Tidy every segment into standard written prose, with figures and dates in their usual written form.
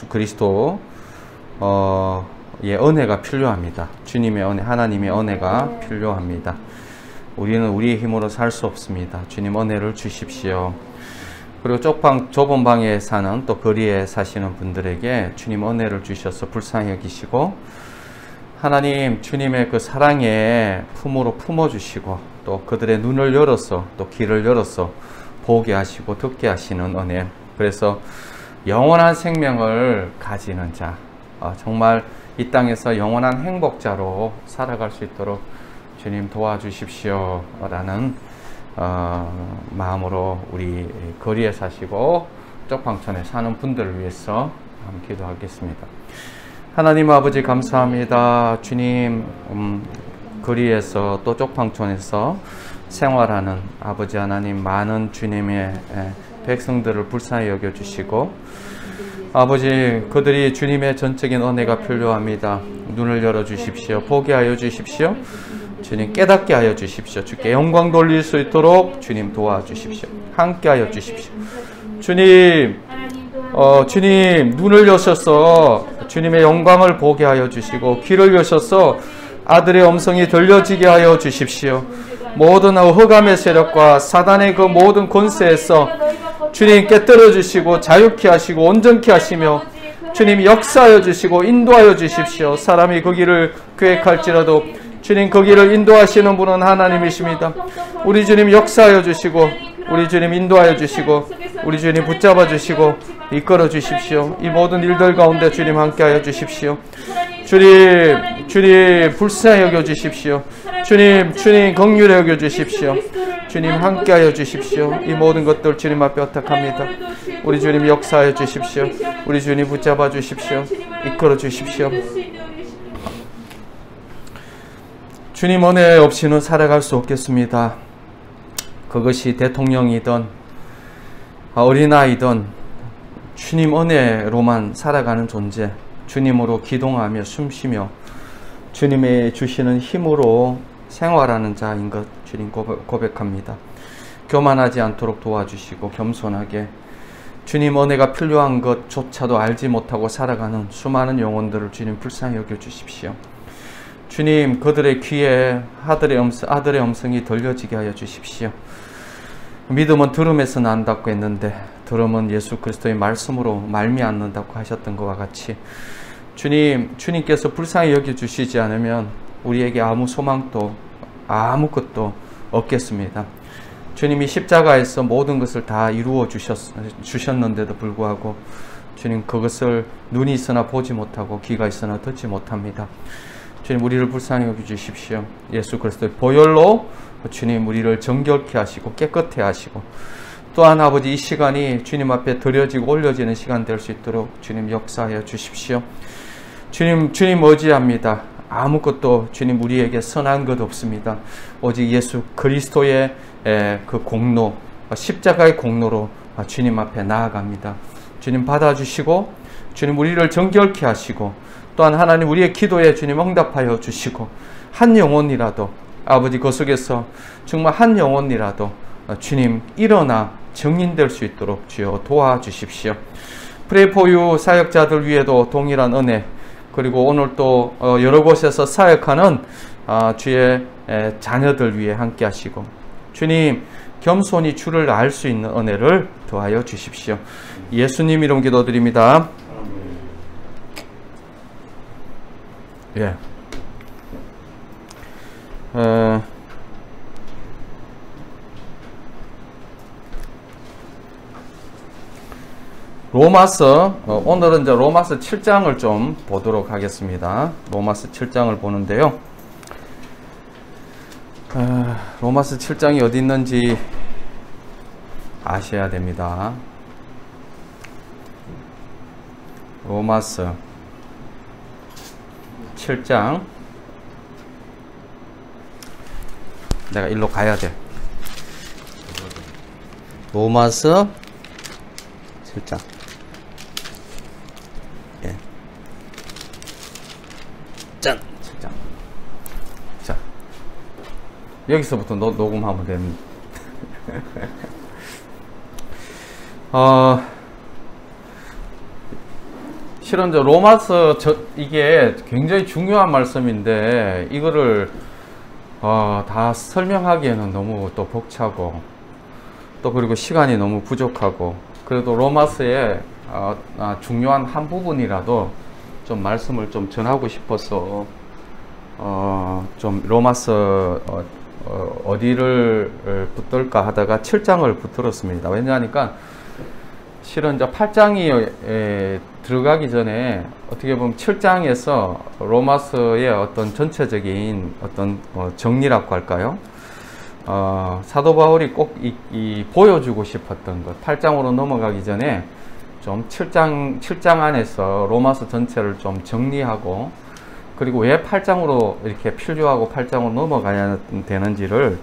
예수 그리스도 의 은혜가 필요합니다. 주님의 은혜, 하나님의 은혜가 필요합니다. 우리는 우리의 힘으로 살 수 없습니다. 주님 은혜를 주십시오. 그리고 좁은 방에 사는 또 거리에 사시는 분들에게 주님 은혜를 주셔서 불쌍히 여기시고 하나님 주님의 그 사랑의 품으로 품어주시고 또 그들의 눈을 열어서 또 귀를 열어서 보게 하시고 듣게 하시는 은혜. 그래서 영원한 생명을 가지는 자, 정말 이 땅에서 영원한 행복자로 살아갈 수 있도록 주님 도와주십시오 라는 마음으로 우리 거리에 사시고 쪽방촌에 사는 분들을 위해서 한번 기도하겠습니다. 하나님 아버지 감사합니다. 주님 거리에서 또 쪽방촌에서 생활하는 아버지 하나님 많은 주님의 백성들을 불쌍히 여겨주시고 아버지 그들이 주님의 전적인 은혜가 필요합니다. 눈을 열어주십시오. 보게 하여 주십시오. 주님 깨닫게 하여 주십시오. 주께 영광 돌릴 수 있도록 주님 도와주십시오. 함께 하여 주십시오. 주님 주님 눈을 여셔서 주님의 영광을 보게 하여 주시고 귀를 여셔서 아들의 음성이 들려지게 하여 주십시오. 모든 흑암의 세력과 사단의 그 모든 권세에서 주님 깨뜨려 주시고 자유케 하시고 온전케 하시며 주님 역사하여 주시고 인도하여 주십시오. 사람이 그 길을 계획할지라도 주님 그 길을 인도하시는 분은 하나님이십니다. 우리 주님 역사하여 주시고 우리 주님 인도하여 주시고 우리 주님 붙잡아 주시고 이끌어 주십시오. 이 모든 일들 가운데 주님 함께하여 주십시오. 주님 불쌍히 여겨 주십시오. 주님 긍휼히 여겨 주십시오. 주님 함께하여 주십시오. 이 모든 것들 주님 앞에 부탁합니다. 우리 주님 역사하여 주십시오. 우리 주님 붙잡아 주십시오. 이끌어 주십시오. 주님 은혜 없이는 살아갈 수 없겠습니다. 그것이 대통령이든 어린아이든 주님 은혜로만 살아가는 존재, 주님으로 기동하며 숨쉬며 주님의 주시는 힘으로 생활하는 자인 것 주님 고백합니다. 교만하지 않도록 도와주시고 겸손하게 주님 은혜가 필요한 것조차도 알지 못하고 살아가는 수많은 영혼들을 주님 불쌍히 여겨주십시오. 주님 그들의 귀에 아들의 음성이 들려지게 하여 주십시오. 믿음은 들음에서 난다고 했는데 들음은 예수 그리스도의 말씀으로 말미암는다고 하셨던 것과 같이 주님께서 불쌍히 여겨주시지 않으면 우리에게 아무 소망도 아무것도 없겠습니다. 주님이 십자가에서 모든 것을 다 이루어 주셨는데도 불구하고 주님 그것을 눈이 있으나 보지 못하고 귀가 있으나 듣지 못합니다. 주님 우리를 불쌍히 여겨주십시오. 예수 그리스도의 보혈로 주님 우리를 정결케 하시고 깨끗해 하시고 또한 아버지 이 시간이 주님 앞에 드려지고 올려지는 시간 될 수 있도록 주님 역사하여 주십시오. 주님 의지합니다. 아무것도 주님 우리에게 선한 것 없습니다. 오직 예수 그리스도의 그 공로 십자가의 공로로 주님 앞에 나아갑니다. 주님 받아주시고 주님 우리를 정결케 하시고 또한 하나님 우리의 기도에 주님 응답하여 주시고 한 영혼이라도 아버지 그 속에서 정말 한 영혼이라도 주님 일어나 증인될 수 있도록 주여 도와주십시오. 프레이포유 사역자들 위에도 동일한 은혜 그리고 오늘 또 여러 곳에서 사역하는 주의 자녀들 위해 함께 하시고 주님 겸손히 주를 알 수 있는 은혜를 더하여 주십시오. 예수님 이름 기도드립니다. 예. 로마서 오늘은 이제 로마서 7장을 좀 보도록 하겠습니다. 로마서 7장을 보는데요. 로마서 7장이 어디 있는지 아셔야 됩니다. 로마서 7장 내가 일로 가야 돼. 로마서 7장 예. 짠! 7장 자 여기서부터 녹음하면 됩니다. 실은 저 로마서 이게 굉장히 중요한 말씀인데 이거를 다 설명하기에는 너무 또 벅차고 또 그리고 시간이 너무 부족하고 그래도 로마서의 중요한 한 부분이라도 좀 말씀을 좀 전하고 싶어서 좀 로마서 어디를 붙들까 하다가 7장을 붙들었습니다. 왜냐하니까 실은 이제 8장이 들어가기 전에 어떻게 보면 7장에서 로마서의 어떤 전체적인 어떤 정리라고 할까요? 사도 바울이 꼭 보여주고 싶었던 것, 8장으로 넘어가기 전에 좀 7장 안에서 로마서 전체를 좀 정리하고 그리고 왜 8장으로 이렇게 필요하고 8장으로 넘어가야 되는지를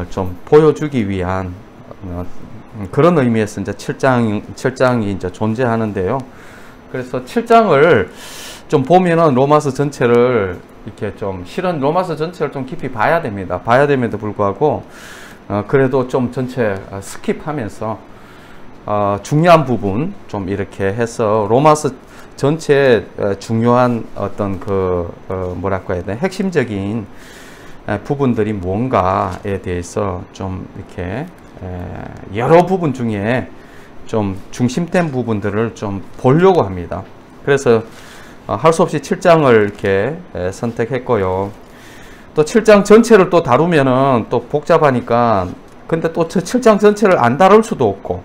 좀 보여주기 위한 그런 의미에서 이제 7장이 이제 존재하는데요. 그래서 7장을 좀 보면은 로마서 전체를 이렇게 좀 실은 로마서 전체를 좀 깊이 봐야 됩니다. 봐야 됨에도 불구하고 그래도 좀 전체 스킵하면서 중요한 부분 좀 이렇게 해서 로마서 전체 중요한 어떤 뭐랄까 해야 되나 핵심적인 부분들이 뭔가에 대해서 좀 이렇게 여러 부분 중에 좀 중심된 부분들을 좀 보려고 합니다. 그래서 할 수 없이 7장을 이렇게 선택했고요. 또 7장 전체를 또 다루면은 또 복잡하니까 근데 또 7장 전체를 안 다룰 수도 없고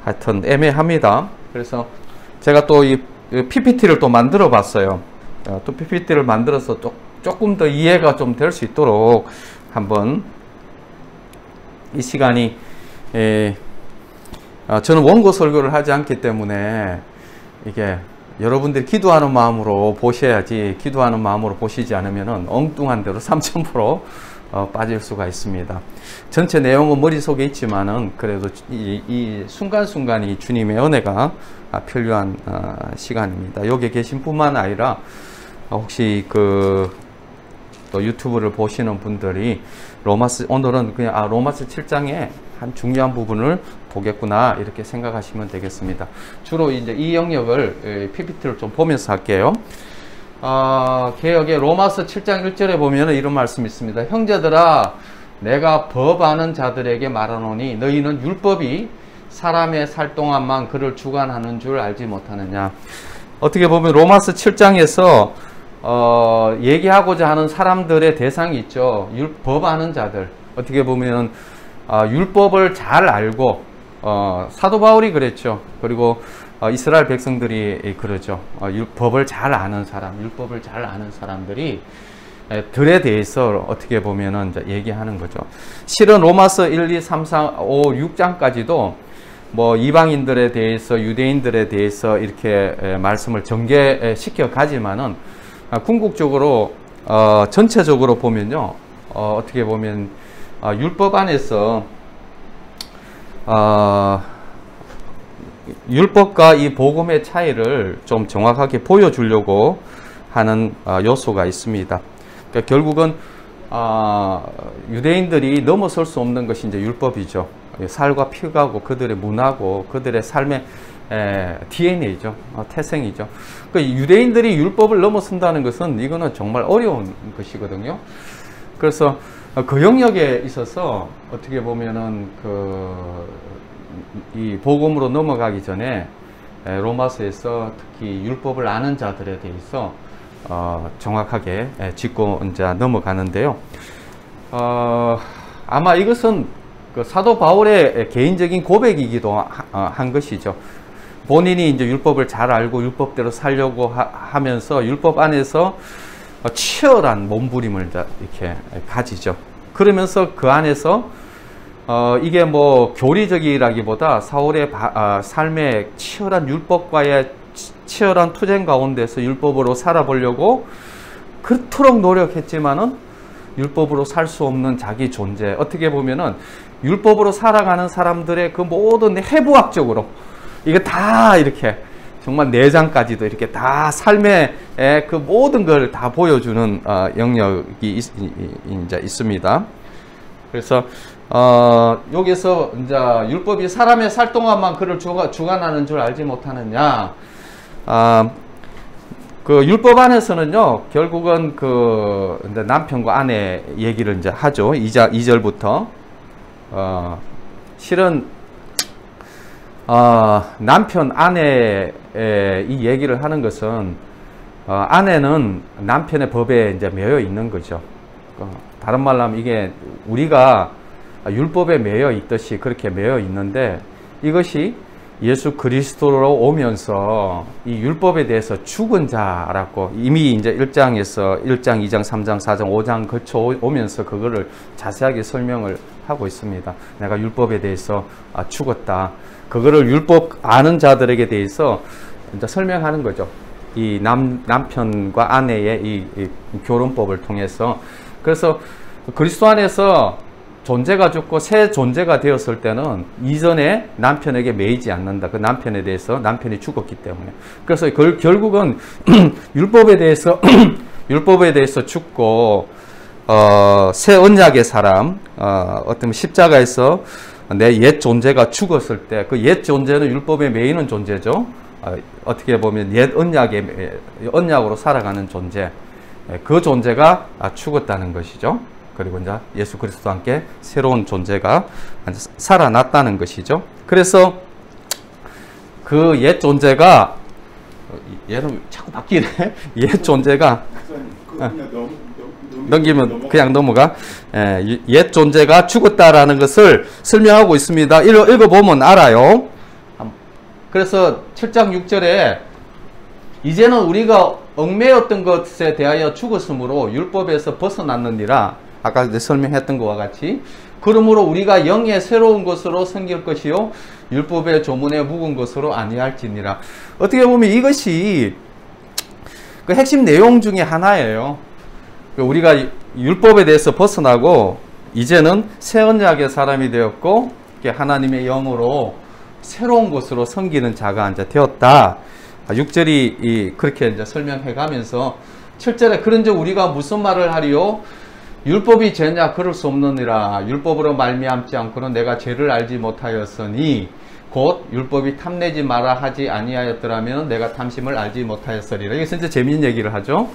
하여튼 애매합니다. 그래서 제가 또 이 PPT를 또 만들어 봤어요. 또 PPT를 만들어서 조금 더 이해가 좀 될 수 있도록 한번 이 시간이 저는 원고 설교를 하지 않기 때문에 이게 여러분들이 기도하는 마음으로 보셔야지 기도하는 마음으로 보시지 않으면은 엉뚱한 대로 3000% 빠질 수가 있습니다. 전체 내용은 머릿속에 있지만은 그래도 이 순간순간이 주님의 은혜가 필요한 시간입니다. 여기 계신 뿐만 아니라 혹시 또 유튜브를 보시는 분들이 오늘은 그냥 로마서 7장의 한 중요한 부분을 보겠구나 이렇게 생각하시면 되겠습니다. 주로 이제 이 영역을 PPT를 좀 보면서 할게요. 개역의 로마서 7장 1절에 보면 이런 말씀이 있습니다. 형제들아 내가 법하는 자들에게 말하노니 너희는 율법이 사람의 살 동안만 그를 주관하는 줄 알지 못하느냐. 어떻게 보면 로마서 7장에서 얘기하고자 하는 사람들의 대상이 있죠. 법하는 자들. 어떻게 보면 율법을 잘 알고 사도 바울이 그랬죠. 그리고 이스라엘 백성들이 그러죠. 법을 잘 아는 사람, 율법을 잘 아는 사람들이 들에 대해서 어떻게 보면은 이제 얘기하는 거죠. 실은 로마서 1, 2, 3, 4, 5, 6장까지도 뭐 이방인들에 대해서 유대인들에 대해서 이렇게 말씀을 전개시켜 가지만은 궁극적으로 전체적으로 보면요. 어떻게 보면 율법 안에서 율법과 이 복음의 차이를 좀 정확하게 보여주려고 하는 요소가 있습니다. 그러니까 결국은 유대인들이 넘어설 수 없는 것이 이제 율법이죠. 살과 피가고 그들의 문화고 그들의 삶의 DNA죠. 태생이죠. 그러니까 유대인들이 율법을 넘어선다는 것은 이거는 정말 어려운 것이거든요. 그래서 그 영역에 있어서 어떻게 보면은 이 복음으로 넘어가기 전에 로마서에서 특히 율법을 아는 자들에 대해서 정확하게 짚고 이제 넘어가는데요. 아마 이것은 사도 바울의 개인적인 고백이기도 한 것이죠. 본인이 이제 율법을 잘 알고 율법대로 살려고 하면서 율법 안에서 치열한 몸부림을 이렇게 가지죠. 그러면서 그 안에서 이게 뭐 교리적이라기보다 사울의 삶의 치열한 율법과의 치열한 투쟁 가운데서 율법으로 살아보려고 그토록 노력했지만은 율법으로 살 수 없는 자기 존재. 어떻게 보면은 율법으로 살아가는 사람들의 그 모든 해부학적으로 이거 다 이렇게 정말 내장까지도 이렇게 다 삶의 그 모든 걸 다 보여주는 영역이 이제 있습니다. 그래서 여기서 이제 율법이 사람의 살 동안만 그를 주관하는 줄 알지 못하느냐. 그 율법 안에서는요, 결국은 그 이제 남편과 아내 얘기를 이제 하죠. 2절부터. 실은, 남편, 아내의 이 얘기를 하는 것은, 아내는 남편의 법에 이제 매여 있는 거죠. 다른 말로 하면 이게 우리가 율법에 매여 있듯이 그렇게 매여 있는데, 이것이 예수 그리스도로 오면서 이 율법에 대해서 죽은 자라고 이미 이제 1장에서 1장, 2장, 3장, 4장, 5장 거쳐 오면서 그거를 자세하게 설명을 하고 있습니다. 내가 율법에 대해서 죽었다. 그거를 율법 아는 자들에게 대해서 이제 설명하는 거죠. 이 남편과 아내의 이 결혼법을 통해서. 그래서 그리스도 안에서 존재가 죽고 새 존재가 되었을 때는 이전에 남편에게 매이지 않는다. 그 남편에 대해서 남편이 죽었기 때문에. 그래서 결국은 율법에 대해서 죽고 새 언약의 사람, 어떤 십자가에서 내 옛 존재가 죽었을 때 그 옛 존재는 율법에 매이는 존재죠. 어떻게 보면 옛 언약으로 살아가는 존재, 그 존재가 죽었다는 것이죠. 그리고 이제 예수 그리스도와 함께 새로운 존재가 살아났다는 것이죠. 그래서 그 옛 존재가, 얘는 자꾸 바뀌네. 옛 존재가, 넘기면 그냥 넘어가. 옛 존재가 죽었다라는 것을 설명하고 있습니다. 읽어보면 알아요. 그래서 7장 6절에 이제는 우리가 얽매였던 것에 대하여 죽었으므로 율법에서 벗어났느니라. 아까 설명했던 것과 같이, 그러므로 우리가 영의 새로운 것으로 섬길 것이요 율법의 조문에 묵은 것으로 아니할지니라. 어떻게 보면 이것이 그 핵심 내용 중에 하나예요. 우리가 율법에 대해서 벗어나고 이제는 새 언약의 사람이 되었고 하나님의 영으로 새로운 것으로 섬기는 자가 이제 되었다. 6절이 그렇게 이제 설명해 가면서 7절에 그런즉 우리가 무슨 말을 하리요? 율법이 죄냐? 그럴 수 없느니라. 율법으로 말미암지 않고는 내가 죄를 알지 못하였으니 곧 율법이 탐내지 마라 하지 아니하였더라면 내가 탐심을 알지 못하였으리라. 이게 진짜 재미있는 얘기를 하죠.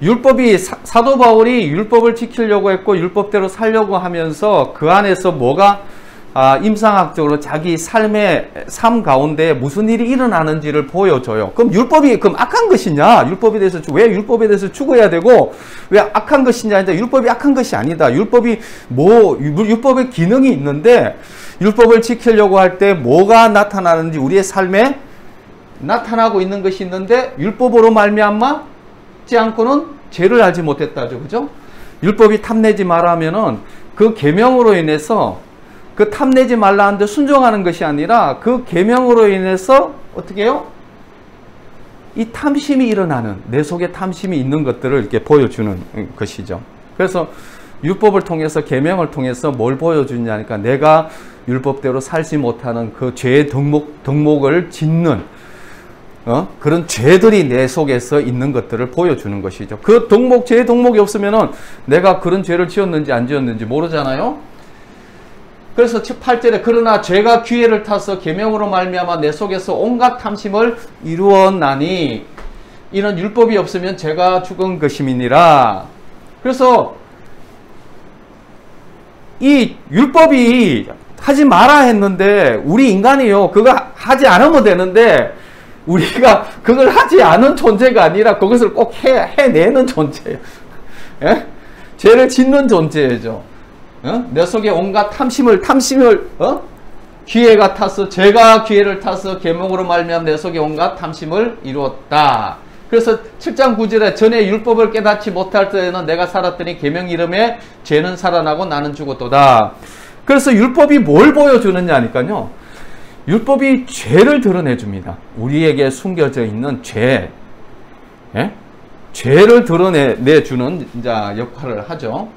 율법이 사도 바울이 율법을 지키려고 했고 율법대로 살려고 하면서 그 안에서 뭐가 임상학적으로 자기 삶 가운데 무슨 일이 일어나는지를 보여줘요. 그럼 율법이 악한 것이냐? 율법에 대해서 왜 율법에 대해서 죽어야 되고 왜 악한 것이냐? 이제 율법이 악한 것이 아니다. 율법의 기능이 있는데 율법을 지키려고 할 때 뭐가 나타나는지 우리의 삶에 나타나고 있는 것이 있는데 율법으로 말미암지 않고는 죄를 알지 못했다죠. 그죠? 율법이 탐내지 말라면은 그 계명으로 인해서 그 탐내지 말라 하는데 순종하는 것이 아니라 그 계명으로 인해서 어떻게 해요? 이 탐심이 일어나는, 내 속에 탐심이 있는 것들을 이렇게 보여주는 것이죠. 그래서 율법을 통해서, 계명을 통해서 뭘 보여주냐니까 내가 율법대로 살지 못하는 그 죄의 덕목을 짓는 그런 죄들이 내 속에서 있는 것들을 보여주는 것이죠. 그 죄의 덕목이 없으면은 내가 그런 죄를 지었는지 안 지었는지 모르잖아요. 그래서 8절에 그러나 죄가 기회를 타서 계명으로 말미암아 내 속에서 온갖 탐심을 이루었나니 이는 율법이 없으면 죄가 죽은 것임이니라. 그래서 이 율법이 하지 마라 했는데 우리 인간이요 그거 하지 않으면 되는데 우리가 그걸 하지 않은 존재가 아니라 그것을 꼭 해내는 존재예요. 예? 죄를 짓는 존재죠. 내 속에 온갖 탐심을 기회가 타서 죄가 기회를 타서 계명으로 말미암아 내 속에 온갖 탐심을 이루었다. 그래서 7장 9절에 전에 율법을 깨닫지 못할 때에는 내가 살았더니 계명 이름에 죄는 살아나고 나는 죽었도다. 그래서 율법이 뭘 보여주느냐니까요. 율법이 죄를 드러내줍니다. 우리에게 숨겨져 있는 죄, 죄를 드러내주는 역할을 하죠.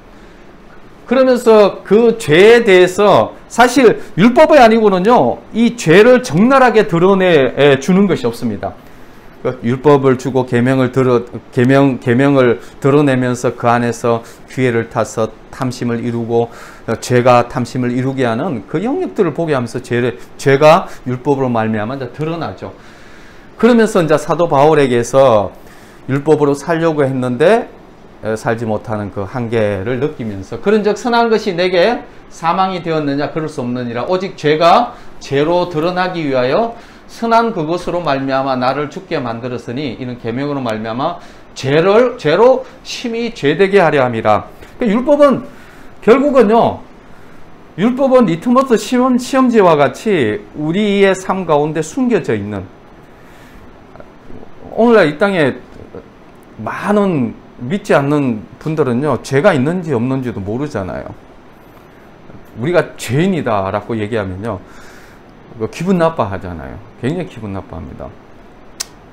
그러면서 그 죄에 대해서 사실 율법이 아니고는요, 이 죄를 적나라하게 드러내 주는 것이 없습니다. 율법을 주고 계명을 드러내면서 그 안에서 기회를 타서 탐심을 이루고 죄가 탐심을 이루게 하는 그 영역들을 보게 하면서 죄가 율법으로 말미암아 드러나죠. 그러면서 이제 사도 바울에게서 율법으로 살려고 했는데 살지 못하는 그 한계를 느끼면서, 그런즉 선한 것이 내게 사망이 되었느냐? 그럴 수 없느니라. 오직 죄가 죄로 드러나기 위하여 선한 그것으로 말미암아 나를 죽게 만들었으니 이는 계명으로 말미암아 죄로 심히 죄되게 하려 함이라. 그러니까 율법은 결국은요, 율법은 리트머스 시험지와 같이 우리의 삶 가운데 숨겨져 있는, 오늘날 이 땅에 많은 믿지 않는 분들은요, 죄가 있는지 없는지도 모르잖아요. 우리가 죄인이다 라고 얘기하면요, 기분 나빠 하잖아요. 굉장히 기분 나빠합니다.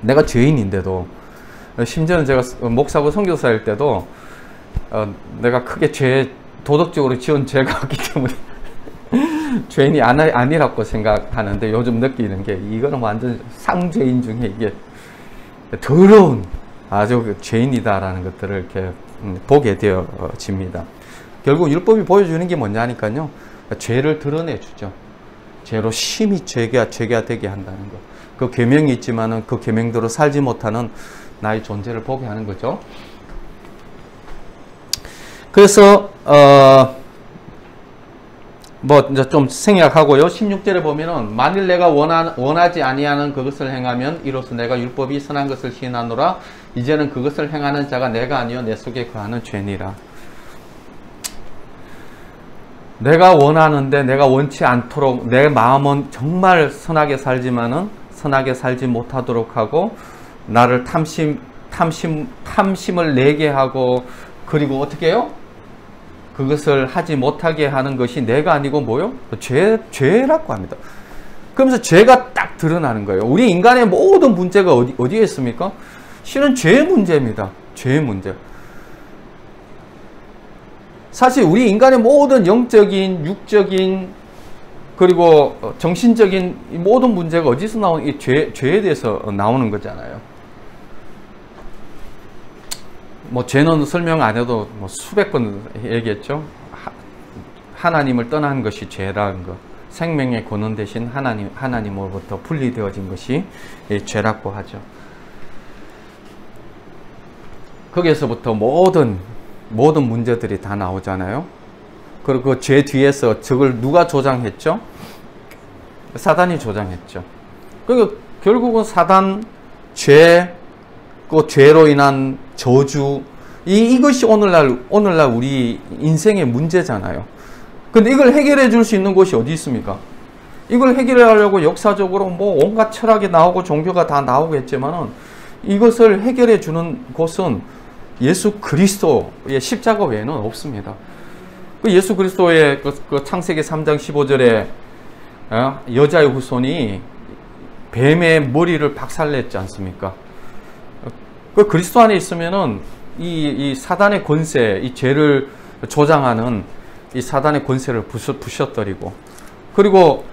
내가 죄인인데도, 심지어는 제가 목사고 선교사일 때도 내가 크게 도덕적으로 지은 죄가 없기 때문에 죄인이 아니라고 생각하는데, 요즘 느끼는 게 이거는 완전 상죄인 중에 이게 더러운 아주 죄인이다라는 것들을 이렇게 보게 되어집니다. 결국 율법이 보여주는 게 뭐냐니까요, 죄를 드러내주죠. 죄로 심히 죄가 되게 한다는 것. 그 계명이 있지만은 그 계명대로 살지 못하는 나의 존재를 보게 하는 거죠. 그래서 뭐 이제 좀 생략하고요. 16절에 보면은 만일 내가 원하지 아니하는 그것을 행하면 이로써 내가 율법이 선한 것을 시인하노라. 이제는 그것을 행하는 자가 내가 아니요 내 속에 거하는 죄니라. 내가 원하는데 내가 원치 않도록, 내 마음은 정말 선하게 살지만은 선하게 살지 못하도록 하고, 나를 탐심을 내게 하고, 그리고 어떻게 해요? 그것을 하지 못하게 하는 것이 내가 아니고 뭐요? 죄라고 합니다. 그러면서 죄가 딱 드러나는 거예요. 우리 인간의 모든 문제가 어디에 있습니까? 실은 죄의 문제입니다. 죄의 문제. 사실 우리 인간의 모든 영적인, 육적인, 그리고 정신적인 이 모든 문제가 어디서 나오는, 이 죄에 대해서 나오는 거잖아요. 뭐 죄는 설명 안 해도 뭐 수백 번 얘기했죠. 하나님을 떠난 것이 죄라는 것, 생명의 근원 대신 하나님으로부터 분리되어진 것이 죄라고 하죠. 거기에서부터 모든 문제들이 다 나오잖아요. 그리고 그 죄 뒤에서 저걸 누가 조장했죠? 사단이 조장했죠. 그러니까 결국은 사단, 죄, 그 죄로 인한 저주, 이것이 오늘날 우리 인생의 문제잖아요. 근데 이걸 해결해 줄 수 있는 곳이 어디 있습니까? 이걸 해결하려고 역사적으로 뭐 온갖 철학이 나오고 종교가 다 나오겠지만은, 이것을 해결해 주는 곳은 예수 그리스도의 십자가 외에는 없습니다. 그 예수 그리스도의 그 창세기 3장 15절에 여자의 후손이 뱀의 머리를 박살냈지 않습니까? 그 그리스도 안에 있으면은 이 사단의 권세, 이 죄를 조장하는 이 사단의 권세를 부셔뜨리고, 그리고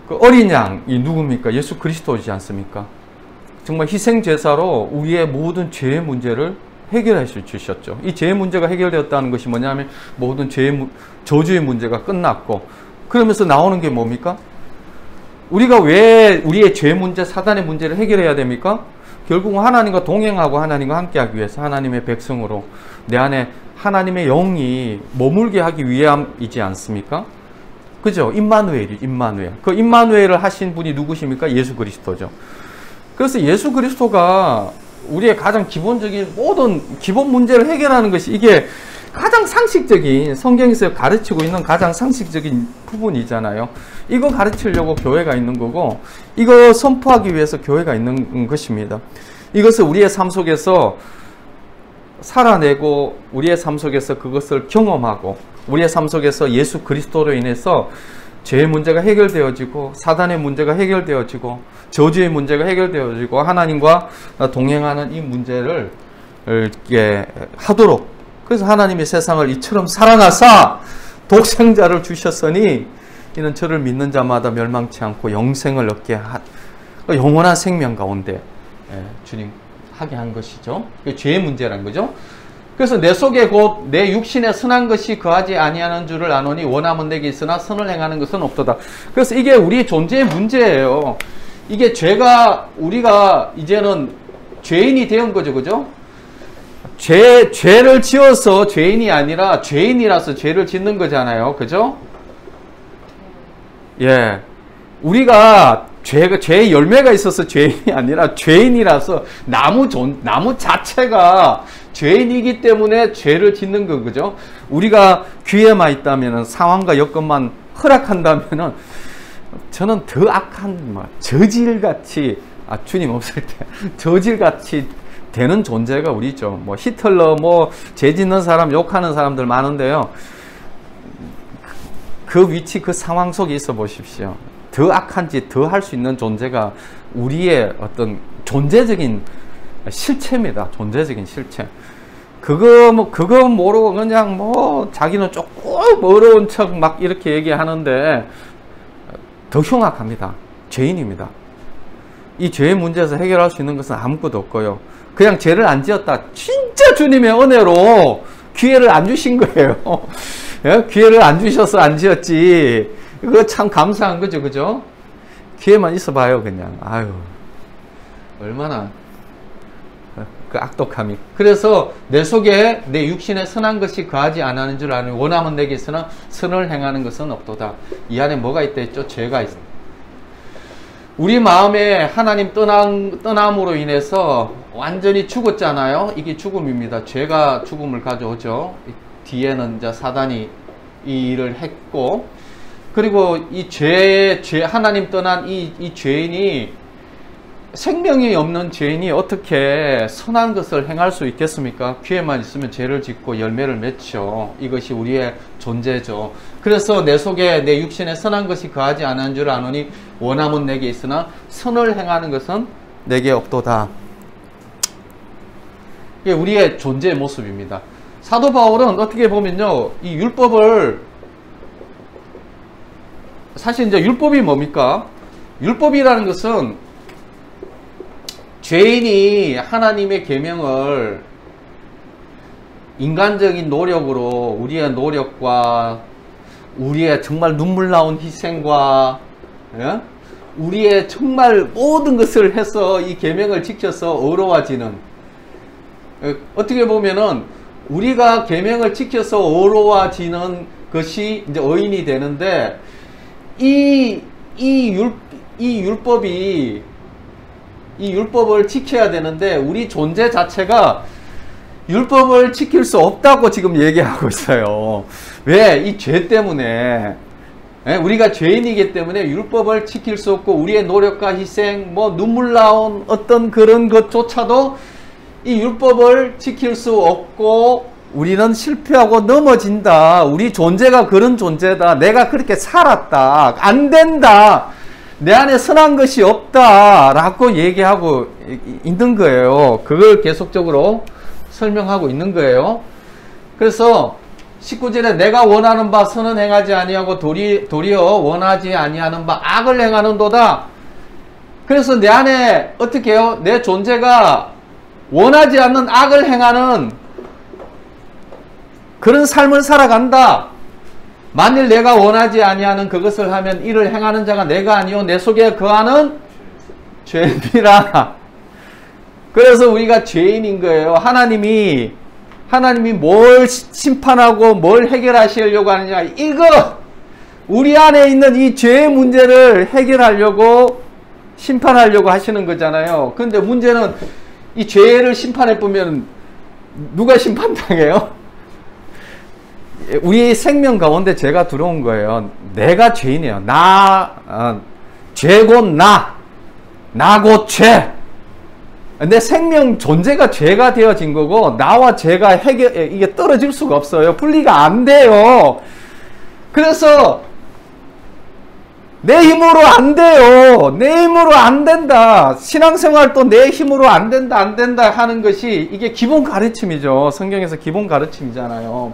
그 어린 양이 누굽니까? 예수 그리스도이지 않습니까? 정말 희생제사로 우리의 모든 죄의 문제를 해결해 주셨죠. 이 죄의 문제가 해결되었다는 것이 뭐냐면 모든 저주의 문제가 끝났고, 그러면서 나오는 게 뭡니까? 우리가 왜 우리의 죄 문제, 사단의 문제를 해결해야 됩니까? 결국은 하나님과 동행하고 하나님과 함께하기 위해서 하나님의 백성으로 내 안에 하나님의 영이 머물게 하기 위함이지 않습니까? 그죠? 임마누엘이 임마누엘. 그 임마누엘을 하신 분이 누구십니까? 예수 그리스도죠. 그래서 예수 그리스도가 우리의 가장 기본적인 모든 기본 문제를 해결하는 것이, 이게 가장 상식적인, 성경에서 가르치고 있는 가장 상식적인 부분이잖아요. 이거 가르치려고 교회가 있는 거고, 이거 선포하기 위해서 교회가 있는 것입니다. 이것을 우리의 삶 속에서 살아내고, 우리의 삶 속에서 그것을 경험하고, 우리의 삶 속에서 예수 그리스도로 인해서 죄의 문제가 해결되어지고, 사단의 문제가 해결되어지고, 저주의 문제가 해결되어지고, 하나님과 동행하는 이 문제를 이렇게 하도록, 그래서 하나님이 세상을 이처럼 사랑하사 독생자를 주셨으니 이는 저를 믿는 자마다 멸망치 않고 영생을 얻게 영원한 생명 가운데 주님 하게 한 것이죠. 죄의 문제라는 거죠. 그래서 내 속에 곧 내 육신에 선한 것이 거하지 아니하는 줄을 아노니 원함은 내게 있으나 선을 행하는 것은 없도다. 그래서 이게 우리 존재의 문제예요. 이게 죄가, 우리가 이제는 죄인이 되은 거죠. 그죠? 죄를 지어서 죄인이 아니라 죄인이라서 죄를 짓는 거잖아요. 그죠? 예. 우리가 죄의 열매가 있어서 죄인이 아니라 죄인이라서 나무 자체가 죄인이기 때문에 죄를 짓는 거, 그죠? 우리가 기회만 있다면, 상황과 여건만 허락한다면은, 저는 더 악한, 저질같이, 주님 없을 때, 저질같이 되는 존재가 우리죠. 히틀러, 죄 짓는 사람, 욕하는 사람들 많은데요. 그 위치, 그 상황 속에 있어 보십시오. 더 악한 짓, 더 할 수 있는 존재가 우리의 어떤 존재적인 실체입니다. 존재적인 실체. 그거 모르고 그냥 자기는 조금 어려운 척 막 이렇게 얘기하는데 더 흉악합니다. 죄인입니다. 이 죄의 문제에서 해결할 수 있는 것은 아무것도 없고요. 그냥 죄를 안 지었다. 진짜 주님의 은혜로 기회를 안 주신 거예요. 예? 기회를 안 주셔서 안 지었지. 그거 참 감사한 거죠. 그죠? 기회만 있어 봐요, 그냥. 아유. 얼마나 그 악독함이. 그래서 내 속에 내 육신에 선한 것이 거하지 않는 줄 아는, 원하면 내게서는 선을 행하는 것은 없도다. 이 안에 뭐가 있다 했죠? 죄가 있어. 우리 마음에 하나님 떠남으로 인해서 완전히 죽었잖아요. 이게 죽음입니다. 죄가 죽음을 가져오죠. 뒤에는 이제 사단이 이 일을 했고, 그리고 이 하나님 떠난 이 죄인이, 생명이 없는 죄인이 어떻게 선한 것을 행할 수 있겠습니까? 기회만 있으면 죄를 짓고 열매를 맺죠. 이것이 우리의 존재죠. 그래서 내 속에 내 육신에 선한 것이 거하지 않은 줄 아노니 원함은 내게 있으나 선을 행하는 것은 내게 없도다. 이게 우리의 존재의 모습입니다. 사도 바울은 어떻게 보면요, 이 율법을, 사실 이제 율법이 뭡니까? 율법이라는 것은 죄인이 하나님의 계명을 인간적인 노력으로, 우리의 노력과 우리의 정말 눈물 나온 희생과, 예? 우리의 정말 모든 것을 해서 이 계명을 지켜서 어려워지는, 어떻게 보면은 우리가 계명을 지켜서 어려워지는 것이 이제 의인이 되는데, 이 율법을 지켜야 되는데 우리 존재 자체가 율법을 지킬 수 없다고 지금 얘기하고 있어요. 왜? 이 죄 때문에. 우리가 죄인이기 때문에 율법을 지킬 수 없고, 우리의 노력과 희생, 눈물 나온 어떤 그런 것조차도 이 율법을 지킬 수 없고, 우리는 실패하고 넘어진다. 우리 존재가 그런 존재다. 내가 그렇게 살았다. 안 된다. 내 안에 선한 것이 없다 라고 얘기하고 있는 거예요. 그걸 계속적으로 설명하고 있는 거예요. 그래서 19절에 내가 원하는 바 선은 행하지 아니하고 도리어 원하지 아니하는 바 악을 행하는도다. 그래서 내 안에 어떻게 해요? 내 존재가 원하지 않는 악을 행하는 그런 삶을 살아간다. 만일 내가 원하지 아니하는 그것을 하면 이를 행하는 자가 내가 아니요 내 속에 거하는 죄니라. 그래서 우리가 죄인인 거예요. 하나님이 뭘 심판하고 뭘 해결하시려고 하느냐, 이거 우리 안에 있는 이 죄의 문제를 해결하려고 심판하려고 하시는 거잖아요. 근데 문제는 이 죄를 심판해 보면 누가 심판당해요? 우리 생명 가운데 죄가 들어온 거예요. 내가 죄인이에요. 죄 곧 나 곧 죄. 내 생명 존재가 죄가 되어진 거고, 나와 죄가 이게 떨어질 수가 없어요. 분리가 안 돼요. 그래서 내 힘으로 안 돼요. 내 힘으로 안 된다. 신앙생활도 내 힘으로 안 된다 하는 것이 이게 기본 가르침이죠. 성경에서 기본 가르침이잖아요.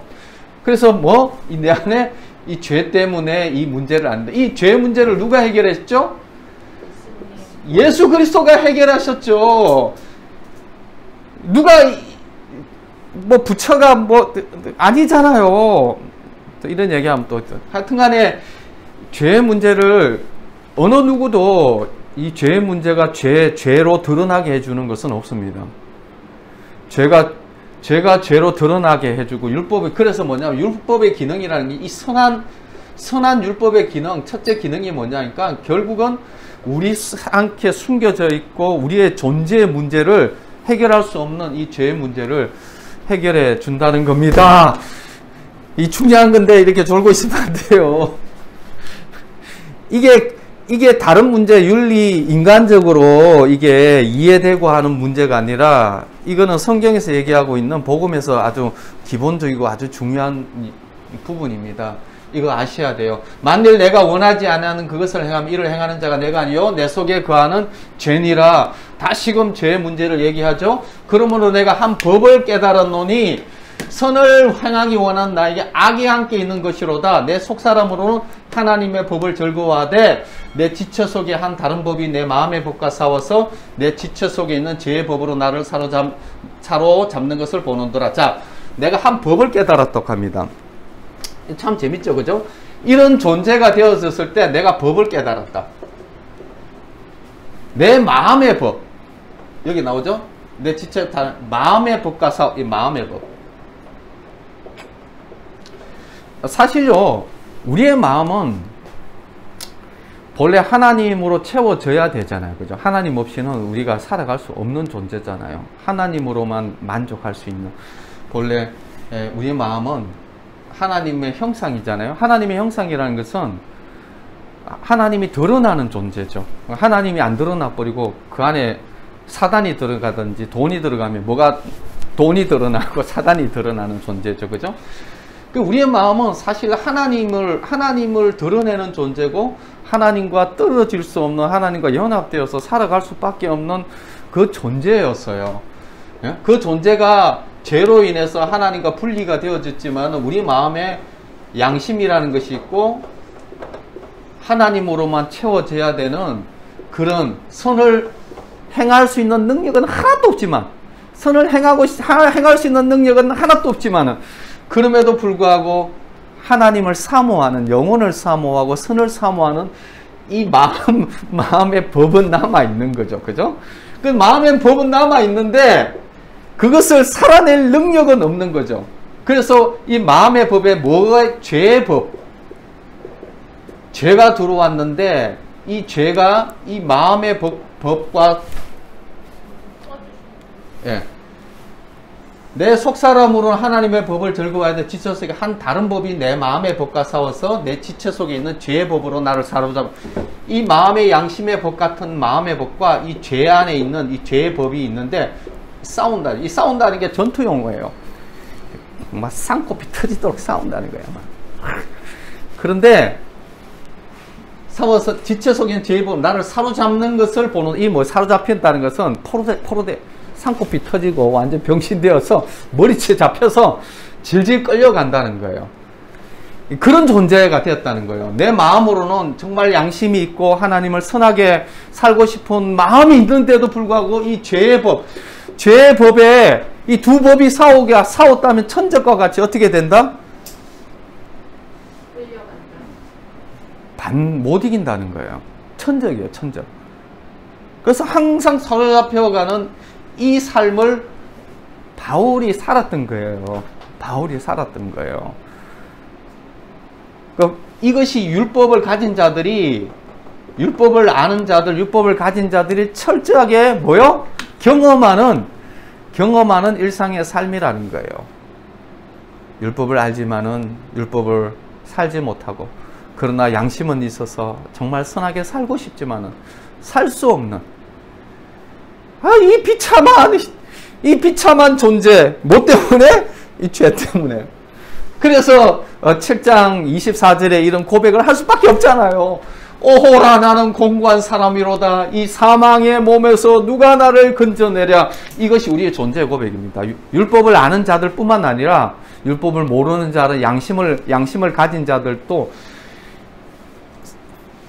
그래서 내 안에 이 죄 때문에 이 문제를 안 돼. 이 죄 문제를 누가 해결했죠? 예수 그리스도가 해결하셨죠. 누가 부처가 아니잖아요. 또 이런 얘기하면 또 하여튼간에 죄 문제를 어느 누구도 이 죄의 문제가 죄로 드러나게 해주는 것은 없습니다. 죄가 죄로 드러나게 해주고, 율법이, 그래서 뭐냐면, 율법의 기능이라는 게, 이 선한 율법의 기능, 첫째 기능이 뭐냐니까, 결국은 우리 안에 숨겨져 있고, 우리의 존재의 문제를 해결할 수 없는 이 죄의 문제를 해결해 준다는 겁니다. 이 중요한 건데, 이렇게 졸고 있으면 안 돼요. 이게 다른 문제, 윤리, 인간적으로 이게 이해되고 하는 문제가 아니라, 이거는 성경에서 얘기하고 있는 복음에서 아주 기본적이고 아주 중요한 부분입니다. 이거 아셔야 돼요. 만일 내가 원하지 않는 그것을 행하면 이를 행하는 자가 내가 아니요 내 속에 거하는 죄니라. 다시금 죄의 문제를 얘기하죠. 그러므로 내가 한 법을 깨달았노니 선을 행하기 원하는 나에게 악이 함께 있는 것이로다. 내 속사람으로는 하나님의 법을 즐거워하되 내 지체 속에 한 다른 법이 내 마음의 법과 싸워서 내 지체 속에 있는 죄의 법으로 나를 사로잡는 것을 보는도라. 자, 내가 한 법을 깨달았다고 합니다. 참 재밌죠, 그죠? 이런 존재가 되어졌을 때 내가 법을 깨달았다. 내 마음의 법, 여기 나오죠? 내 지체 마음의 법과 이 마음의 법. 사실요, 우리의 마음은 본래 하나님으로 채워져야 되잖아요. 그죠? 하나님 없이는 우리가 살아갈 수 없는 존재잖아요. 하나님으로만 만족할 수 있는. 본래 우리의 마음은 하나님의 형상이잖아요. 하나님의 형상이라는 것은 하나님이 드러나는 존재죠. 하나님이 안 드러나 버리고 그 안에 사단이 들어가든지 돈이 들어가면 돈이 드러나고 사단이 드러나는 존재죠. 그죠? 우리의 마음은 사실 하나님을 드러내는 존재고, 하나님과 떨어질 수 없는, 하나님과 연합되어서 살아갈 수밖에 없는 그 존재였어요. 그 존재가 죄로 인해서 하나님과 분리가 되어졌지만, 우리 마음에 양심이라는 것이 있고, 하나님으로만 채워져야 되는 그런 선을 행할 수 있는 능력은 하나도 없지만, 선을 행할 수 있는 능력은 하나도 없지만은, 그럼에도 불구하고 하나님을 사모하는, 영혼을 사모하고 선을 사모하는 이 마음의 법은 남아있는 거죠. 그죠? 그 마음의 법은 남아있는데 그것을 살아낼 능력은 없는 거죠. 그래서 이 마음의 법에 뭐가 죄의 법, 죄가 들어왔는데 이 죄가 이 마음의 법과 내 속사람으로는 하나님의 법을 즐거워하되 지체 속에 한 다른 법이 내 마음의 법과 싸워서 내 지체 속에 있는 죄의 법으로 나를 사로잡아. 이 마음의 양심의 법 같은 마음의 법과 이 죄 안에 있는 이 죄의 법이 있는데 싸운다. 이 싸운다는 게 전투 용어예요. 막 쌍코피 터지도록 싸운다는 거야. 막. 그런데 싸워서 지체 속에 있는 죄의 법, 나를 사로잡는 것을 보는, 이 뭐 사로잡힌다는 것은 포로대 쌍코피 터지고 완전 병신되어서 머리채 잡혀서 질질 끌려간다는 거예요. 그런 존재가 되었다는 거예요. 내 마음으로는 정말 양심이 있고 하나님을 선하게 살고 싶은 마음이 있는데도 불구하고 이 죄의 법에 이 두 법이 싸웠다면 천적과 같이 어떻게 된다? 못 이긴다는 거예요. 천적이에요, 천적. 그래서 항상 사로잡혀가는 이 삶을 바울이 살았던 거예요. 바울이 살았던 거예요. 그러니까 이것이 율법을 가진 자들이, 율법을 아는 자들, 율법을 가진 자들이 철저하게 뭐요? 경험하는 일상의 삶이라는 거예요. 율법을 알지만은 율법을 살지 못하고, 그러나 양심은 있어서 정말 선하게 살고 싶지만은 살 수 없는, 이 비참한 존재, 뭐 때문에? 이 죄 때문에. 그래서 7장 24절에 이런 고백을 할 수밖에 없잖아요. 오호라 나는 공고한 사람이로다. 이 사망의 몸에서 누가 나를 건져내랴. 이것이 우리의 존재 고백입니다. 율법을 아는 자들 뿐만 아니라 율법을 모르는 자들, 양심을 가진 자들도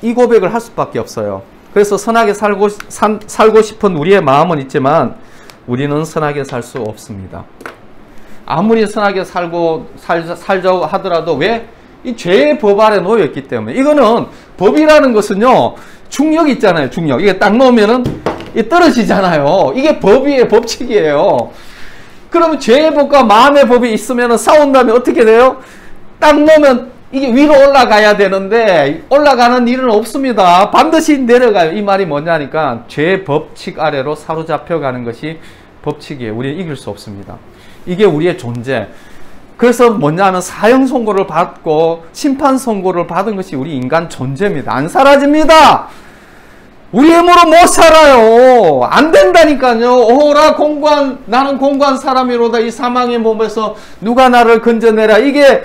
이 고백을 할 수밖에 없어요. 그래서 선하게 살고 싶은 우리의 마음은 있지만 우리는 선하게 살 수 없습니다. 아무리 선하게 살자고 하더라도 왜? 이 죄의 법 아래 놓여 있기 때문에. 이거는 법이라는 것은요, 중력 있잖아요. 중력. 이게 딱 놓으면은 이 떨어지잖아요. 이게 법이에요. 법칙이에요. 그러면 죄의 법과 마음의 법이 있으면 싸운 다음에 어떻게 돼요? 딱 놓으면 이게 위로 올라가야 되는데 올라가는 일은 없습니다. 반드시 내려가요. 이 말이 뭐냐니까 죄의 법칙 아래로 사로잡혀 가는 것이 법칙이에요. 우리는 이길 수 없습니다. 이게 우리의 존재. 그래서 뭐냐면 사형 선고를 받고 심판 선고를 받은 것이 우리 인간 존재입니다. 안 사라집니다. 우리 힘으로 못 살아요. 안 된다니까요. 오호라 공고한 나는 공고한 사람이로다. 이 사망의 몸에서 누가 나를 건져내라. 이게